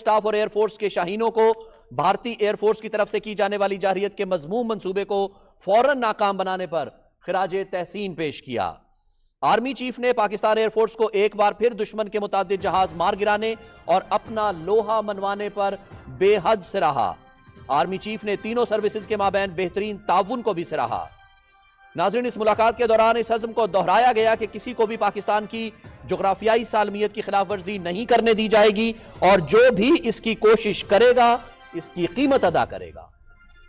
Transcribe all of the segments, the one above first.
Staff और air force के शाहीनों को भारतीय एयरफोर्स की तरफ से की जाने वाली जारहियत के मजमूम मंसूबे को फौरन नाकाम बनाने पर खिराज तहसीन पेश किया। आर्मी चीफ ने पाकिस्तान एयरफोर्स को एक बार फिर दुश्मन के मुतादिद जहाज मार गिराने और अपना लोहा मनवाने पर बेहद सराहा। आर्मी चीफ ने तीनों सर्विसेज के माबैन बेहतरीन ताउन को भी सराहा। नाज़रीन, इस मुलाकात के दौरान इस अज़्म को दोहराया गया कि किसी को भी पाकिस्तान की जोग्राफियाई सालमियत की खिलाफ वर्जी नहीं करने दी जाएगी और जो भी इसकी कोशिश करेगा इसकी कीमत अदा करेगा।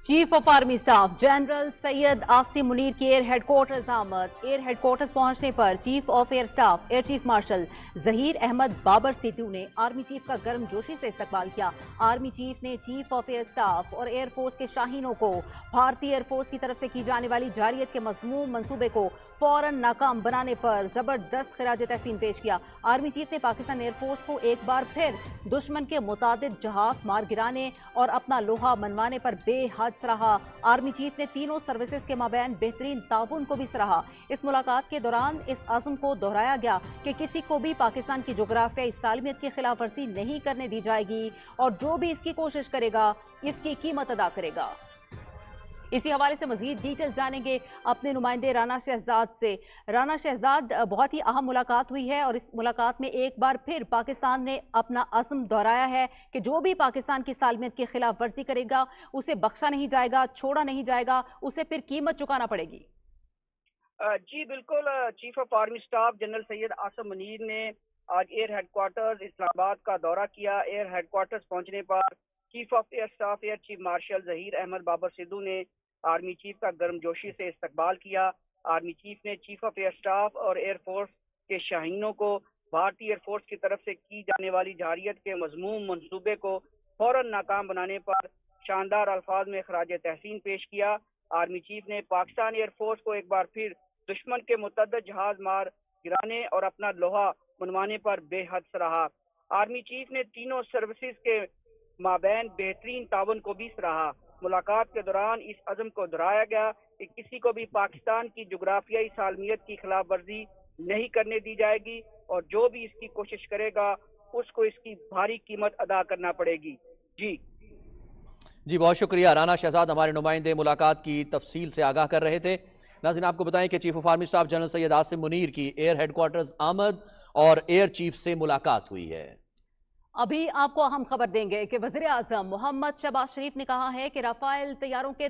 Chief of army staff general Syed Asim Munir की एयर हेडक्वार्टर्स आमद। एयर हेडक्वार्टर्स पहुंचने पर chief of air staff air chief marshal Zaheer Ahmed Babar Sidhu ने आर्मी चीफ का गर्मजोशी से इस्तकबाल किया। आर्मी चीफ ने चीफ ऑफ एयर स्टाफ और एयरफोर्स के शाहीनों को भारतीय एयरफोर्स की तरफ से की जाने वाली जारियत के मजमूम मंसूबे को फौरन नाकाम बनाने पर जबरदस्त खिराज तहसीन पेश किया। आर्मी चीफ ने पाकिस्तान एयरफोर्स को एक बार फिर दुश्मन के मुतादिद जहाज मार गिराने और अपना लोहा मनवाने पर बेहद सराहा। आर्मी चीफ ने तीनों सर्विसेज के माबैन बेहतरीन ताउन को भी सराहा। इस मुलाकात के दौरान इस आज़म को दोहराया गया कि किसी को भी पाकिस्तान की जोग्राफियाई सालमियत की खिलाफ वर्जी नहीं करने दी जाएगी और जो भी इसकी कोशिश करेगा इसकी कीमत अदा करेगा। इसी हवाले से मजीद डिटेल जानेंगे अपने नुमाइंदे राना शहजाद से। राना शहजाद, बहुत ही अहम मुलाकात हुई है और इस मुलाकात में एक बार फिर पाकिस्तान ने अपना अज़्म दोहराया है कि जो भी पाकिस्तान की सालमियत की खिलाफ वर्जी करेगा उसे बख्शा नहीं जाएगा, छोड़ा नहीं जाएगा, उसे फिर कीमत चुकाना पड़ेगी। जी बिल्कुल। Chief of army staff general Syed Asim Munir ने आज एयर हेडक्वार्टर्स इस्लामाबाद का दौरा किया। एयर हेडक्वार्टर्स पहुंचने पर chief of air staff air chief marshal Zaheer Ahmed Babar Sidhu ने आर्मी चीफ का गर्मजोशी से इस्तकबाल किया। आर्मी चीफ ने चीफ ऑफ एयर स्टाफ और एयरफोर्स के शाहीनों को भारतीय एयरफोर्स की तरफ से की जाने वाली जारियत के मजमूम मंसूबे को फौरन नाकाम बनाने पर शानदार अल्फाज में खराज तहसीन पेश किया। आर्मी चीफ ने पाकिस्तान एयरफोर्स को एक बार फिर दुश्मन के मुतअद्दिद जहाज मार गिराने और अपना लोहा मनवाने पर बेहद सराहा। आर्मी चीफ ने तीनों सर्विसेज के माबैन बेहतरीन ताउन को भी सराहा। मुलाकात के दौरान इस अज़्म को दोहराया गया कि किसी को भी पाकिस्तान की जोग्राफियाई सालमियत की खिलाफ वर्जी नहीं करने दी जाएगी और जो भी इसकी कोशिश करेगा उसको इसकी भारी कीमत अदा करना पड़ेगी। जी बहुत शुक्रिया। राना शहजाद हमारे नुमाइंदे मुलाकात की तफसील से आगाह कर रहे थे। नाज़रीन, आपको बताएं कि chief of army staff general Syed Asim Munir की एयर हेडक्वार्टर्स आमद और एयर चीफ से मुलाकात हुई है। अभी आपको अहम खबर देंगे कि वज़ीर आज़म मोहम्मद शहबाज शरीफ ने कहा है कि राफेल तैयारों के